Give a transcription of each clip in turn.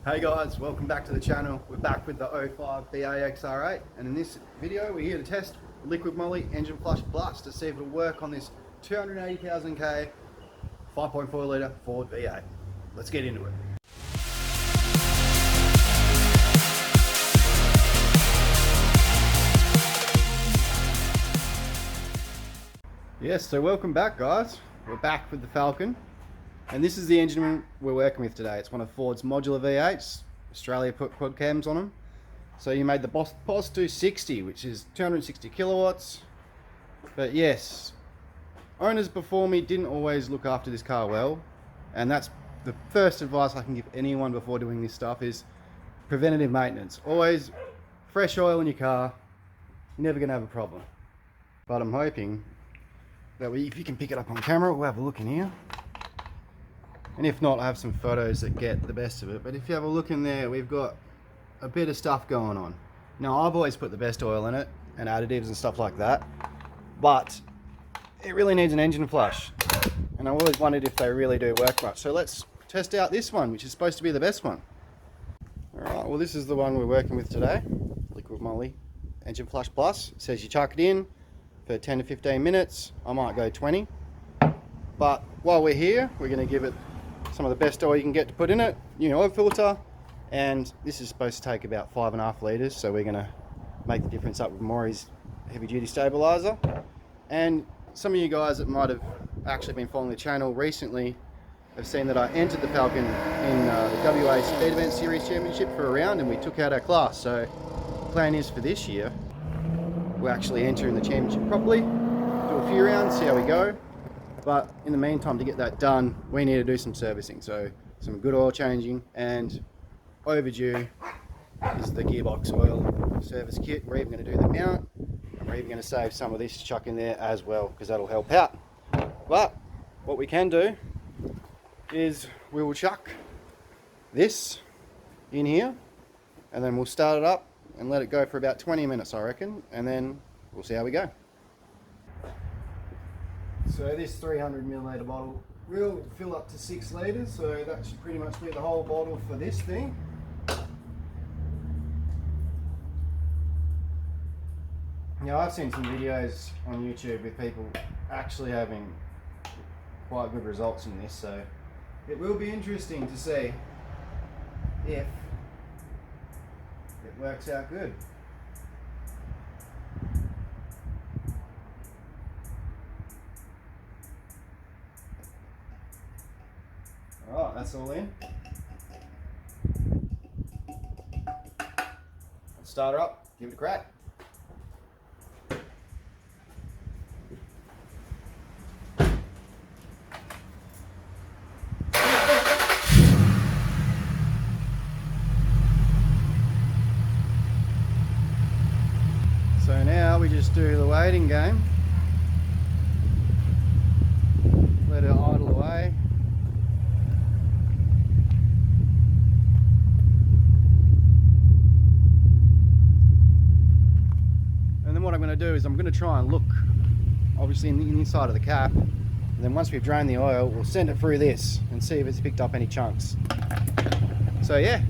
Hey guys, welcome back to the channel. We're back with the 05 BA XR8, and in this video we're here to test Liquid Moly Engine Flush Plus to see if it'll work on this 280,000k 5.4 litre Ford V8. Let's get into it. Yes, so welcome back guys. We're back with the Falcon. And this is the engine we're working with today. It's one of Ford's modular V8s. Australia put quad cams on them. So you made the POS 260, which is 260 kilowatts. But yes, owners before me didn't always look after this car well. And that's the first advice I can give anyone before doing this stuff is preventative maintenance. Always fresh oil in your car. You're never going to have a problem. But I'm hoping that if you can pick it up on camera, we'll have a look in here. And if not, I have some photos that get the best of it. But if you have a look in there, we've got a bit of stuff going on. Now, I've always put the best oil in it and additives and stuff like that. But it really needs an engine flush. And I always wondered if they really do work much. So let's test out this one, which is supposed to be the best one. Alright, well this is the one we're working with today. Liquid Moly Engine Flush Plus. It says you chuck it in for 10 to 15 minutes. I might go 20. But while we're here, we're going to give it some of the best oil you can get to put in it, new oil filter, and this is supposed to take about 5.5 litres, so we're going to make the difference up with Maury's heavy duty stabilizer. And some of you guys that might have actually been following the channel recently have seen that I entered the Falcon in the WA Speed Event Series Championship for a round, and we took out our class. So the plan is for this year we'll actually enter in the championship properly, do a few rounds, see how we go. But in the meantime, to get that done, we need to do some servicing. So some good oil changing, and overdue is the gearbox oil service kit. We're even going to do the mount, and we're even going to save some of this to chuck in there as well, because that'll help out. But what we can do is we will chuck this in here, and then we'll start it up and let it go for about 20 minutes, I reckon, and then we'll see how we go. So this 300ml bottle will fill up to 6 litres, so that should pretty much be the whole bottle for this thing. Now I've seen some videos on YouTube with people actually having quite good results in this, so it will be interesting to see if it works out good. Alright, that's all in. Let's start her up, give it a crack. So now we just do the waiting game. Let it idle away. What I'm going to do is I'm going to try and look obviously in the inside of the cap, and then once we've drained the oil we'll send it through this and see if it's picked up any chunks. So yeah,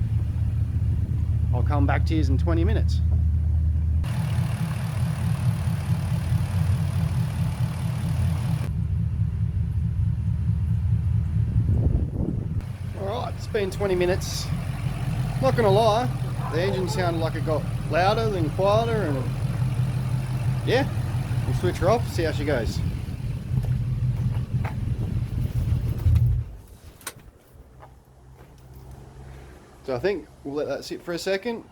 I'll come back to you in 20 minutes. Alright, it's been 20 minutes. Not going to lie, the engine sounded like it got louder then quieter, and yeah, we'll switch her off, see how she goes. So I think we'll let that sit for a second.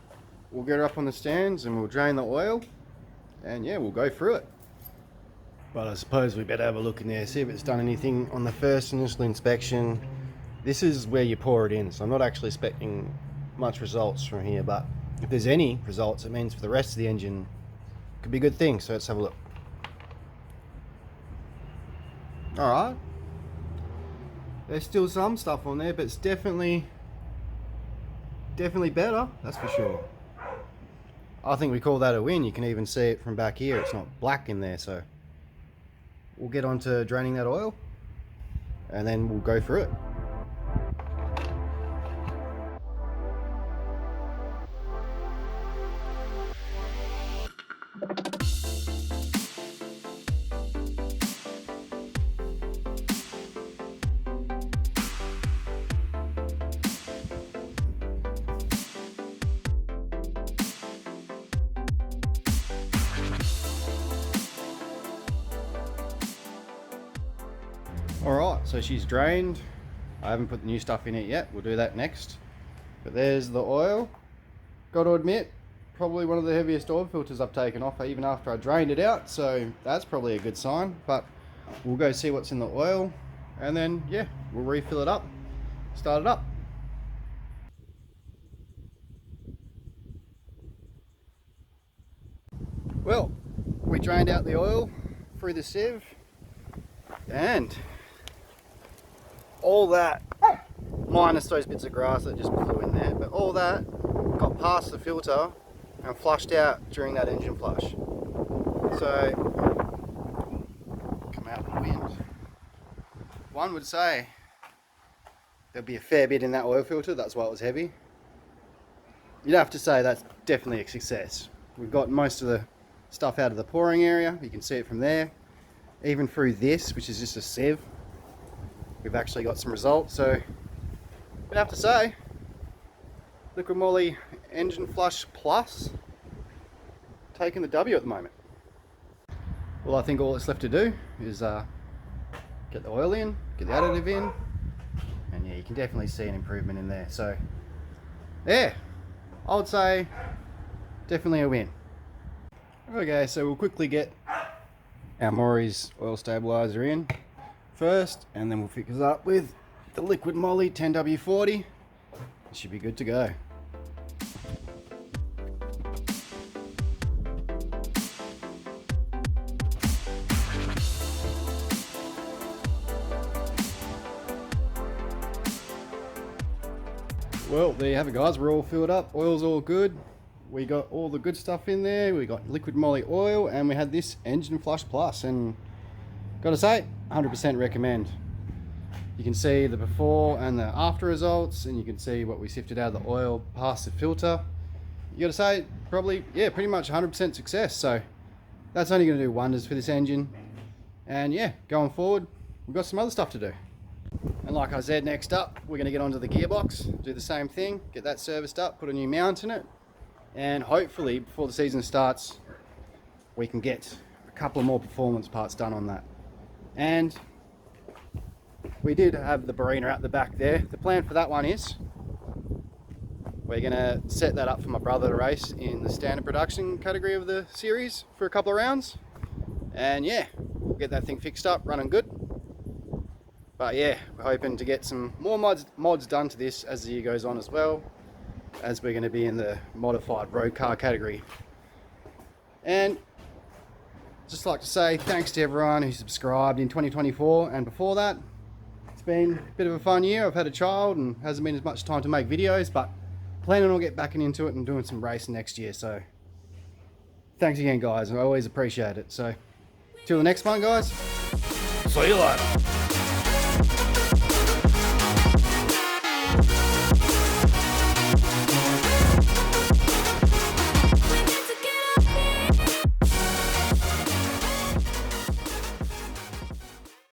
We'll get her up on the stands and we'll drain the oil, and yeah, we'll go through it. But I suppose we better have a look in there, see if it's done anything on the first initial inspection. This is where you pour it in, so I'm not actually expecting much results from here, but if there's any results, it means for the rest of the engine could be a good thing. So let's have a look. Alright, there's still some stuff on there, but it's definitely better, that's for sure. I think we call that a win. You can even see it from back here, it's not black in there. So we'll get on to draining that oil and then we'll go through it. Alright, so she's drained. I haven't put the new stuff in it yet. We'll do that next. But there's the oil. Got to admit, probably one of the heaviest oil filters I've taken off even after I drained it out. So that's probably a good sign. But we'll go see what's in the oil. And then, yeah, we'll refill it up. Start it up. Well, we drained out the oil through the sieve. And all that, minus those bits of grass that just flew in there, but all that got past the filter and flushed out during that engine flush. So, come out in the wind. One would say there'll be a fair bit in that oil filter, that's why it was heavy. You'd have to say that's definitely a success. We've got most of the stuff out of the pouring area, you can see it from there. Even through this, which is just a sieve, we've actually got some results. So I'd have to say Liquid Moly Engine Flush Plus taking the W at the moment. Well, I think all that's left to do is get the oil in, get the additive in, and yeah, you can definitely see an improvement in there. So yeah, I would say definitely a win. Okay, so we'll quickly get our Maury's oil stabilizer in first, and then we'll fix it up with the Liquid Moly 10W40. It should be good to go. Well, there you have it, guys. We're all filled up. Oil's all good. We got all the good stuff in there. We got Liquid Moly oil, and we had this Engine Flush Plus, and gotta say, 100% recommend. You can see the before and the after results, and you can see what we sifted out of the oil past the filter. You gotta say, probably, yeah, pretty much 100% success. So that's only gonna do wonders for this engine. And yeah, going forward, we've got some other stuff to do. And like I said, next up, we're gonna get onto the gearbox, do the same thing, get that serviced up, put a new mount in it, and hopefully before the season starts we can get a couple of more performance parts done on that. And we did have the Barina at the back there. The plan for that one is we're gonna set that up for my brother to race in the standard production category of the series for a couple of rounds, and yeah, we'll get that thing fixed up, running good. But yeah, we're hoping to get some more mods done to this as the year goes on, as well as we're going to be in the modified road car category. And just like to say thanks to everyone who subscribed in 2024 and before that. It's been a bit of a fun year. I've had a child and hasn't been as much time to make videos, but planning on getting back into it and doing some racing next year. So thanks again, guys. I always appreciate it. So till the next one, guys. See you later.